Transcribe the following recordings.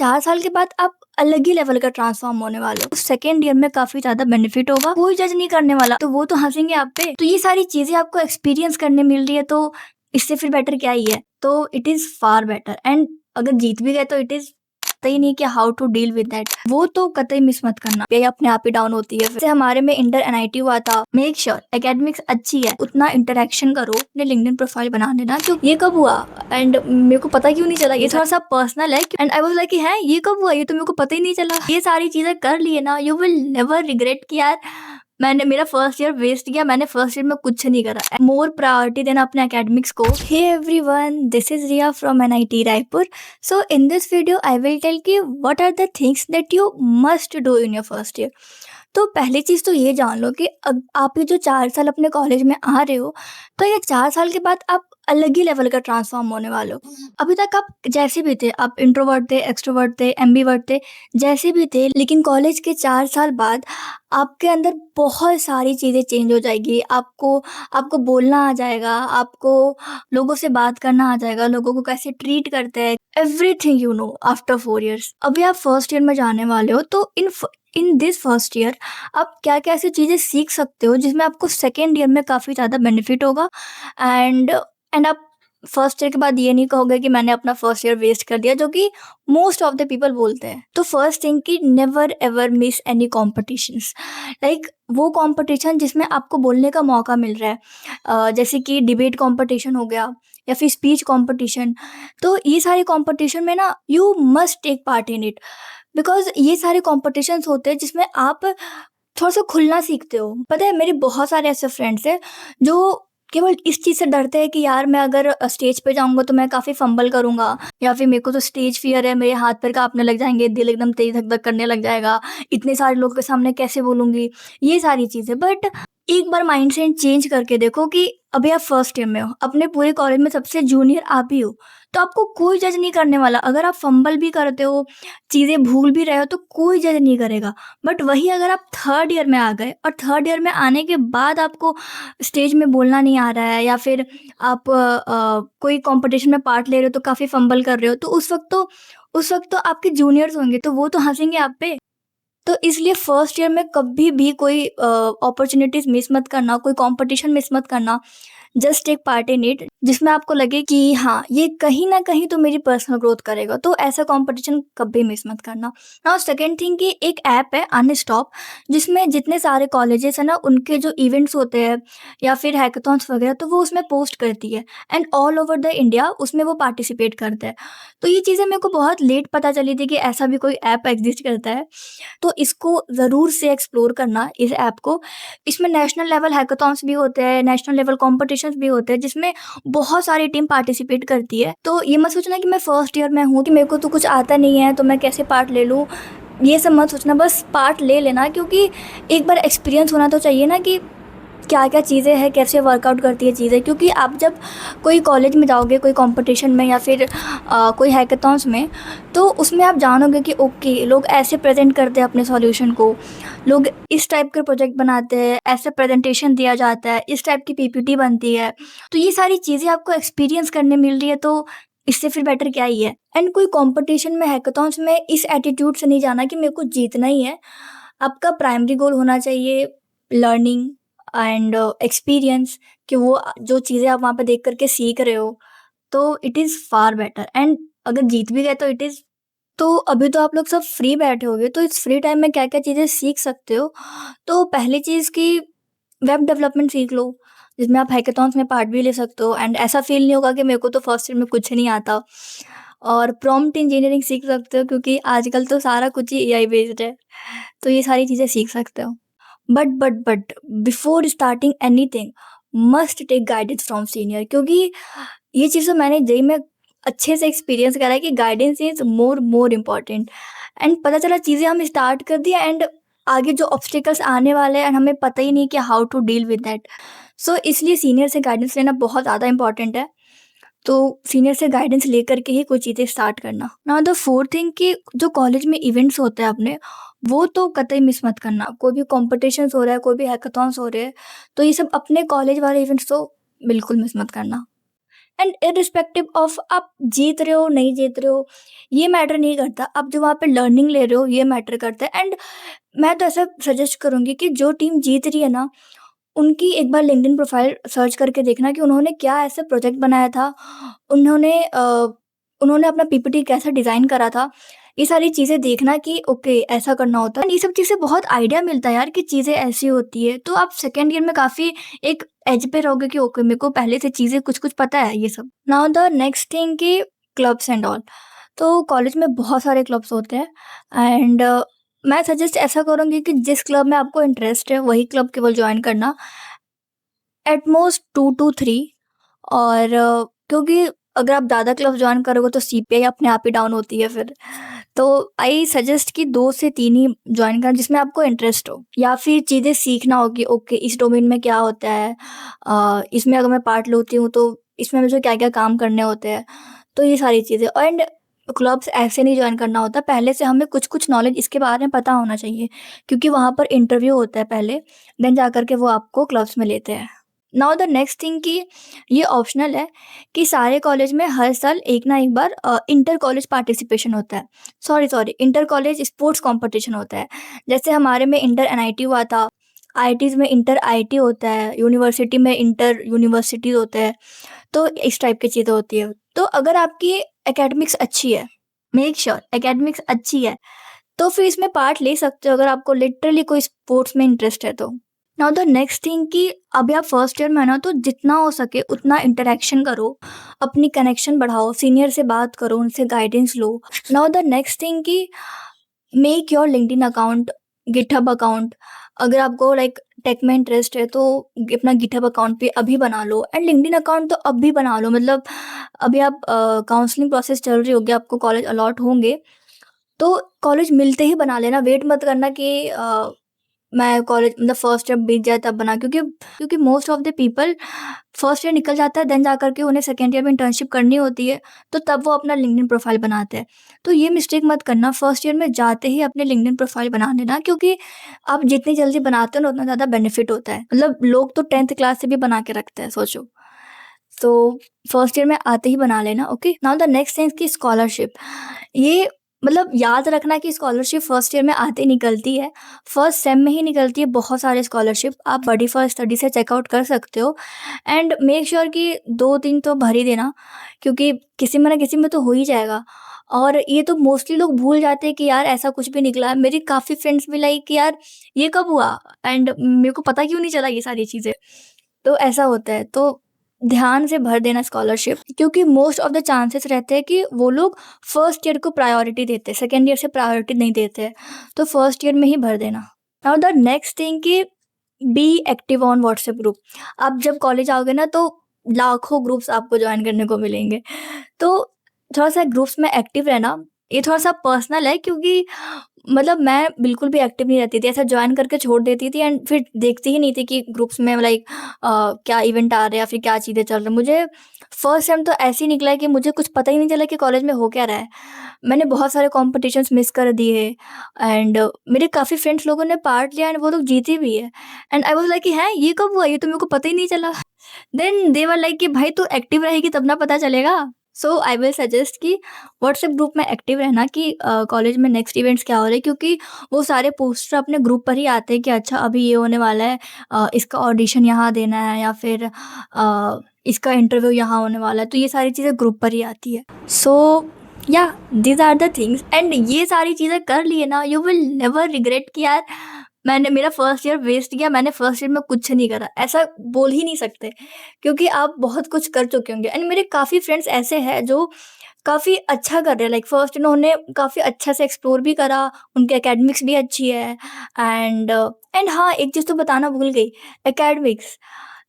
4 साल के बाद आप अलग ही लेवल का ट्रांसफॉर्म होने वाले हो। सेकंड ईयर में काफ़ी ज़्यादा बेनिफिट होगा, कोई जज नहीं करने वाला, तो वो तो हँसेंगे आप पे। तो ये सारी चीज़ें आपको एक्सपीरियंस करने मिल रही है, तो इससे फिर बेटर क्या ही है? तो it is far better and अगर जीत भी गए तो इट इज़ पता ही नहीं कि how to deal with that. वो तो कतई मिस मत करना, ये अपने आप ही डाउन होती है। जैसे हमारे में इंटर एनआईटी हुआ था, मेक श्योर एकेडमिक्स अच्छी है, उतना इंटरेक्शन करो, अपने लिंक्डइन प्रोफाइल बना लेना। जो ये कब हुआ एंड मेरे को पता क्यों नहीं चला, ये थोड़ा सा पर्सनल है एंड आई वाज लाइक है ये कब हुआ, ये तो मेरे को पता ही नहीं चला। ये सारी चीजें कर लिए ना, यू विल नेवर रिग्रेट कि यार मैंने मेरा फर्स्ट ईयर वेस्ट किया, मैंने फर्स्ट ईयर में कुछ नहीं करा। मोर प्रायोरिटी देना अपने एकेडमिक्स को। Hey everyone, this is Riya from NIT Raipur. So in this video I will tell कि what are the things that you must do in your first year. तो पहली चीज़ तो ये जान लो कि अब आप ये जो 4 साल अपने कॉलेज में आ रहे हो, तो ये 4 साल के बाद आप अलग ही लेवल का ट्रांसफॉर्म होने वाले हो। अभी तक आप जैसे भी थे, आप इंट्रोवर्ट थे, एक्सट्रोवर्ट थे, एम्बिवर्ट थे, जैसे भी थे, लेकिन कॉलेज के 4 साल बाद आपके अंदर बहुत सारी चीज़ें चेंज हो जाएगी। आपको आपको बोलना आ जाएगा, आपको लोगों से बात करना आ जाएगा, लोगों को कैसे ट्रीट करते हैं, everything you know after 4 years. अभी आप फर्स्ट ईयर में जाने वाले हो, तो इन दिस फर्स्ट ईयर आप क्या क्या ऐसी चीज़ें सीख सकते हो जिसमें आपको सेकेंड ईयर में काफ़ी ज़्यादा बेनिफिट होगा। एंड आप फर्स्ट ईयर के बाद ये नहीं कहोगे कि मैंने अपना फर्स्ट ईयर वेस्ट कर दिया, जो कि मोस्ट ऑफ द पीपल बोलते हैं। तो फर्स्ट थिंग कि never ever miss any competitions. Like वो कॉम्पिटिशन जिसमें आपको बोलने का मौका मिल रहा है, जैसे कि डिबेट कॉम्पिटिशन हो गया या फिर स्पीच कॉम्पिटिशन। तो ये सारे कॉम्पिटिशन में ना you must take part in it, because ये सारे कॉम्पिटिशन्स होते हैं जिसमें आप थोड़ा सा खुलना सीखते हो। पता है, मेरे बहुत सारे ऐसे फ्रेंड्स हैं जो केवल इस चीज़ से डरते हैं कि यार मैं अगर स्टेज पे जाऊंगा तो मैं काफ़ी फंबल करूंगा, या फिर मेरे को तो स्टेज फियर है, मेरे हाथ पैर कांपने लग जाएंगे, दिल एकदम तेज धक धक करने लग जाएगा, इतने सारे लोगों के सामने कैसे बोलूंगी, ये सारी चीज़ें। बट एक बार माइंडसेट चेंज करके देखो कि अभी आप फर्स्ट ईयर में हो, अपने पूरे कॉलेज में सबसे जूनियर आप ही हो, तो आपको कोई जज नहीं करने वाला। अगर आप फंबल भी करते हो, चीज़ें भूल भी रहे हो, तो कोई जज नहीं करेगा। बट वही अगर आप थर्ड ईयर में आ गए और थर्ड ईयर में आने के बाद आपको स्टेज में बोलना नहीं आ रहा है, या फिर आप कोई कंपटीशन में पार्ट ले रहे हो तो काफ़ी फंबल कर रहे हो, तो उस वक्त तो आपके जूनियर्स होंगे, तो वो तो हंसेंगे आप पे। तो इसलिए फर्स्ट ईयर में कभी भी कोई अपॉर्चुनिटीज मिस मत करना, कोई कंपटीशन मिस मत करना। Just take part in it जिसमें आपको लगे कि हाँ ये कहीं ना कहीं तो मेरी पर्सनल ग्रोथ करेगा, तो ऐसा कंपटीशन कभी मिस मत करना। नाउ सेकेंड थिंग कि एक ऐप है अनस्टॉप, जिसमें जितने सारे कॉलेजेस है ना, उनके जो इवेंट्स होते हैं या फिर हैकाथॉन्स वगैरह, तो वो उसमें पोस्ट करती है and all over the India उसमें वो पार्टिसिपेट करते हैं। तो ये चीज़ें मेरे को बहुत लेट पता चली थी कि ऐसा भी कोई ऐप एग्जिस्ट करता है, तो इसको ज़रूर से एक्सप्लोर करना इस ऐप को। इसमें नेशनल लेवल हैकाथॉन्स भी होते हैं, नेशनल लेवल कॉम्पिटिशन्स भी होते हैं, जिसमें बहुत सारी टीम पार्टिसिपेट करती है। तो ये मत सोचना कि मैं फर्स्ट ईयर में हूँ कि मेरे को तो कुछ आता नहीं है तो मैं कैसे पार्ट ले लूँ, ये सब मत सोचना, बस पार्ट ले लेना, क्योंकि एक बार एक्सपीरियंस होना तो चाहिए ना कि क्या क्या चीज़ें हैं, कैसे वर्कआउट करती है चीज़ें। क्योंकि आप जब कोई कॉलेज में जाओगे, कोई कंपटीशन में या फिर कोई हैकाथॉन्स में, तो उसमें आप जानोगे कि ओके लोग ऐसे प्रेजेंट करते हैं अपने सॉल्यूशन को, लोग इस टाइप के प्रोजेक्ट बनाते हैं, ऐसे प्रेजेंटेशन दिया जाता है, इस टाइप की पीपीटी बनती है। तो ये सारी चीज़ें आपको एक्सपीरियंस करने मिल रही है, तो इससे फिर बेटर क्या ही है। एंड कोई कंपटीशन में, हैकाथॉन्स में इस एटीट्यूड से नहीं जाना कि मेरे को जीतना ही है। आपका प्राइमरी गोल होना चाहिए लर्निंग एंड एक्सपीरियंस, कि वो जो चीज़ें आप वहाँ पे देख करके सीख रहे हो, तो it is far better. And अगर जीत भी गए तो इट इज़। तो अभी तो आप लोग सब फ्री बैठे होगे, तो इस फ्री टाइम में क्या क्या चीज़ें सीख सकते हो। तो पहली चीज़ कि वेब डेवलपमेंट सीख लो, जिसमें आप हैकाथॉन्स में पार्ट भी ले सकते हो एंड ऐसा फील नहीं होगा कि मेरे को तो फर्स्ट ईयर में कुछ नहीं आता। और प्रॉम्प्ट इंजीनियरिंग सीख सकते हो, क्योंकि आजकल तो सारा कुछ ही एआई बेस्ड है, तो ये सारी चीज़ें सीख सकते हो। But before starting anything must take guidance from senior, क्योंकि ये चीज़ तो मैंने जेई में अच्छे से एक्सपीरियंस करा है कि guidance is more important. And पता चला चीज़ें हम स्टार्ट कर दिया एंड आगे जो ऑब्स्टिकल्स आने वाले हैं एंड हमें पता ही नहीं कि how to deal with that. So इसलिए सीनियर से गाइडेंस लेना बहुत ज़्यादा इंपॉर्टेंट है। तो सीनियर से गाइडेंस लेकर के ही कोई चीज़ें स्टार्ट करना। नाउ द फोर्थ थिंग कि जो कॉलेज में इवेंट्स होते हैं अपने, वो तो कतई मिस मत करना। कोई भी कॉम्पिटिशन्स हो रहा है, कोई भी हैकाथॉन्स हो रहे हैं, तो ये सब अपने कॉलेज वाले इवेंट्स तो बिल्कुल मिस मत करना। एंड इर्रिस्पेक्टिव ऑफ आप जीत रहे हो नहीं जीत रहे हो ये मैटर नहीं करता, आप जो वहाँ पे लर्निंग ले रहे हो ये मैटर करता है। एंड मैं तो ऐसा सजेस्ट करूँगी कि जो टीम जीत रही है ना, उनकी एक बार लिंक्डइन प्रोफाइल सर्च करके देखना कि उन्होंने क्या ऐसा प्रोजेक्ट बनाया था, उन्होंने अपना पीपीटी कैसा डिज़ाइन करा था। ये सारी चीज़ें देखना कि ओके ऐसा करना होता है। एंड ये सब चीज़ से बहुत आइडिया मिलता है यार कि चीज़ें ऐसी होती है, तो आप सेकंड ईयर में काफ़ी एक एज पे रहोगे कि ओके मेरे को पहले से चीज़ें कुछ-कुछ पता है ये सब। नाउ द नेक्स्ट थिंग कि क्लब्स एंड ऑल। तो कॉलेज में बहुत सारे क्लब्स होते हैं एंड मैं सजेस्ट ऐसा करूँगी कि जिस क्लब में आपको इंटरेस्ट है वही क्लब केवल जॉइन करना। एट मोस्ट 2 टू 3 और क्योंकि अगर आप ज़्यादा क्लब जॉइन करोगे तो सीपीआई अपने आप ही डाउन होती है फिर। तो आई सजेस्ट कि 2 से 3 ही जॉइन करें जिसमें आपको इंटरेस्ट हो या फिर चीज़ें सीखना हो कि ओके इस डोमेन में क्या होता है, इसमें अगर मैं पार्ट लेती हूँ तो इसमें मुझे क्या-क्या काम करने होते हैं। तो ये सारी चीज़ें एंड क्लब्स ऐसे नहीं जॉइन करना होता, पहले से हमें कुछ-कुछ नॉलेज इसके बारे में पता होना चाहिए क्योंकि वहाँ पर इंटरव्यू होता है पहले, देन जाकर के वो आपको क्लब्स में लेते हैं। नाउ द नेक्स्ट थिंग कि ये ऑप्शनल है कि सारे कॉलेज में हर साल एक ना एक बार इंटर कॉलेज पार्टिसिपेशन होता है। Sorry inter college sports competition होता है। जैसे हमारे में इंटर एनआईटी हुआ था, आईआईटीज़ में इंटर आईआईटी होता है, यूनिवर्सिटी में इंटर यूनिवर्सिटी होता है, तो इस टाइप की चीज़ें होती है। तो अगर आपकी एकेडमिक्स अच्छी है, मेक श्योर एकेडमिक्स अच्छी है, तो फिर इसमें पार्ट ले सकते हो अगर आपको लिटरली कोई स्पोर्ट्स में इंटरेस्ट है तो। नाउ द नेक्स्ट थिंग कि अभी आप फर्स्ट ईयर में हो ना, तो जितना हो सके उतना इंटरेक्शन करो, अपनी कनेक्शन बढ़ाओ, सीनियर से बात करो, उनसे गाइडेंस लो। नाउ द नेक्स्ट थिंग कि make your LinkedIn account, GitHub account. अगर आपको लाइक टेक में इंटरेस्ट है तो अपना गिटहब अकाउंट पे अभी बना लो एंड लिंक्डइन अकाउंट तो अब भी बना लो। मतलब अभी आप काउंसलिंग प्रोसेस चल रही होगी, आपको कॉलेज अलॉट होंगे, तो कॉलेज मिलते ही बना लेना। वेट मत करना कि मैं कॉलेज मतलब फर्स्ट ईयर बीत जाए तब बना, क्योंकि most of the people first year निकल जाता है, देन जाकर के उन्हें सेकंड ईयर में इंटर्नशिप करनी होती है, तो तब वो अपना लिंक्डइन प्रोफाइल बनाते हैं। तो ये मिस्टेक मत करना, फर्स्ट ईयर में जाते ही अपने लिंक्डइन प्रोफाइल बना लेना, क्योंकि आप जितनी जल्दी बनाते हो ना उतना ज़्यादा बेनिफिट होता है। मतलब लोग तो 10th क्लास से भी बना के रखते हैं, सोचो। तो फर्स्ट ईयर में आते ही बना लेना। Okay, now the next thing की स्कॉलरशिप। ये मतलब याद रखना कि स्कॉलरशिप फर्स्ट ईयर में आते ही निकलती है, फर्स्ट सेम में ही निकलती है बहुत सारे स्कॉलरशिप। आप बडी फॉर स्टडी से चेकआउट कर सकते हो एंड मेक श्योर कि 2-3 तो भर ही देना, क्योंकि किसी में ना किसी में तो हो ही जाएगा। और ये तो मोस्टली लोग भूल जाते हैं कि यार ऐसा कुछ भी निकला है। मेरी काफ़ी फ्रेंड्स भी लाइक कि यार ये कब हुआ एंड मेरे को पता क्यों नहीं चला ये सारी चीज़ें। तो ऐसा होता है, तो ध्यान से भर देना स्कॉलरशिप, क्योंकि मोस्ट ऑफ द चांसेस रहते हैं कि वो लोग फर्स्ट ईयर को प्रायोरिटी देते हैं, सेकंड ईयर से प्रायोरिटी नहीं देते हैं, तो फर्स्ट ईयर में ही भर देना। नाउ द नेक्स्ट थिंग कि be active on WhatsApp group. आप जब कॉलेज आओगे ना तो लाखों ग्रुप्स आपको ज्वाइन करने को मिलेंगे, तो थोड़ा सा ग्रुप्स में एक्टिव रहना। ये थोड़ा सा पर्सनल है, क्योंकि मतलब मैं बिल्कुल भी एक्टिव नहीं रहती थी, ऐसा ज्वाइन करके छोड़ देती थी एंड फिर देखती ही नहीं थी कि ग्रुप्स में लाइक क्या इवेंट आ रहे हैं या फिर क्या चीज़ें चल रही हैं। मुझे फर्स्ट टाइम तो ऐसे ही निकला है कि मुझे कुछ पता ही नहीं चला कि कॉलेज में हो क्या रहा है। मैंने बहुत सारे कॉम्पिटिशन्स मिस कर दिए एंड मेरे काफ़ी फ्रेंड्स लोगों ने पार्ट लिया एंड वो लोग जीते भी है एंड आई वाज लाइक कि हैं ये कब हुआ, ये तो मेरे को पता ही नहीं चला। देन दे वर लाइक कि भाई तू एक्टिव रहेगी तब ना पता चलेगा। सो आई विल सजेस्ट कि व्हाट्सएप ग्रुप में एक्टिव रहना कि कॉलेज में नेक्स्ट इवेंट्स क्या हो रहे हैं, क्योंकि वो सारे पोस्टर अपने ग्रुप पर ही आते हैं कि अच्छा अभी ये होने वाला है, इसका ऑडिशन यहाँ देना है या फिर इसका इंटरव्यू यहाँ होने वाला है, तो ये सारी चीज़ें ग्रुप पर ही आती है। So yeah these are the things and ये सारी चीज़ें कर लिए ना, यू विल नेवर रिग्रेट कि यार मैंने मेरा फर्स्ट ईयर वेस्ट गया, मैंने फर्स्ट ईयर में कुछ नहीं करा, ऐसा बोल ही नहीं सकते, क्योंकि आप बहुत कुछ कर चुके होंगे। एंड मेरे काफ़ी फ्रेंड्स ऐसे हैं जो काफ़ी अच्छा कर रहे हैं, लाइक फर्स्ट उन्होंने काफ़ी अच्छा से एक्सप्लोर भी करा, उनकी एकेडमिक्स भी अच्छी है एंड हाँ, एक चीज़ तो बताना भूल गई, एकेडमिक्स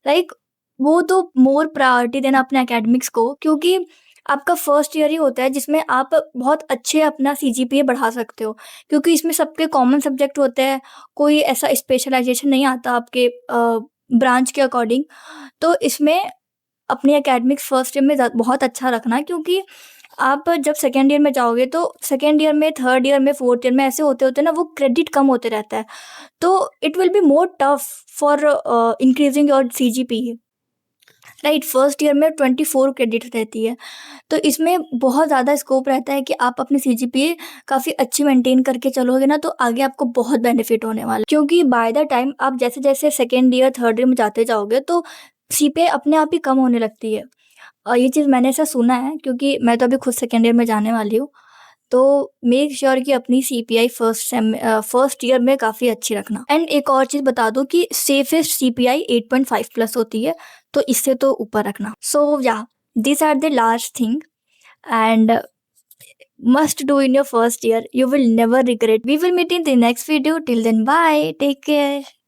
लाइक वो तो मोर प्रायोरिटी देना अपने एकेडमिक्स को, क्योंकि आपका फर्स्ट ईयर ही होता है जिसमें आप बहुत अच्छे अपना सीजीपीए बढ़ा सकते हो, क्योंकि इसमें सबके कॉमन सब्जेक्ट होते हैं, कोई ऐसा स्पेशलाइजेशन नहीं आता आपके ब्रांच के अकॉर्डिंग। तो इसमें अपनी एकेडमिक्स फर्स्ट ईयर में बहुत अच्छा रखना, क्योंकि आप जब सेकेंड ईयर में जाओगे तो सेकेंड ईयर में, थर्ड ईयर में, फोर्थ ईयर में ऐसे होते होते ना वो क्रेडिट कम होते रहता है, तो it will be more tough for increasing your CGPA. Right. First year में 24 क्रेडिट रहती है, तो इसमें बहुत ज़्यादा स्कोप रहता है कि आप अपनी सीजीपीए काफ़ी अच्छी मेंटेन करके चलोगे ना, तो आगे आपको बहुत बेनिफिट होने वाला है। क्योंकि बाय द टाइम आप जैसे जैसे सेकेंड ईयर थर्ड ईयर में जाते जाओगे तो सीपीए अपने आप ही कम होने लगती है। और ये चीज़ मैंने ऐसा सुना है, क्योंकि मैं तो अभी खुद सेकेंड ईयर में जाने वाली हूँ। तो मेक श्योर कि अपनी सीपीआई फर्स्ट ईयर में काफ़ी अच्छी रखना। एंड एक और चीज़ बता दूँ कि सेफेस्ट सीपीआई 8.5 प्लस होती है, तो इससे तो ऊपर रखना। So yeah this are the last thing and must do in your first year. You will never regret. We will meet in the next video. Till then, bye. Take care.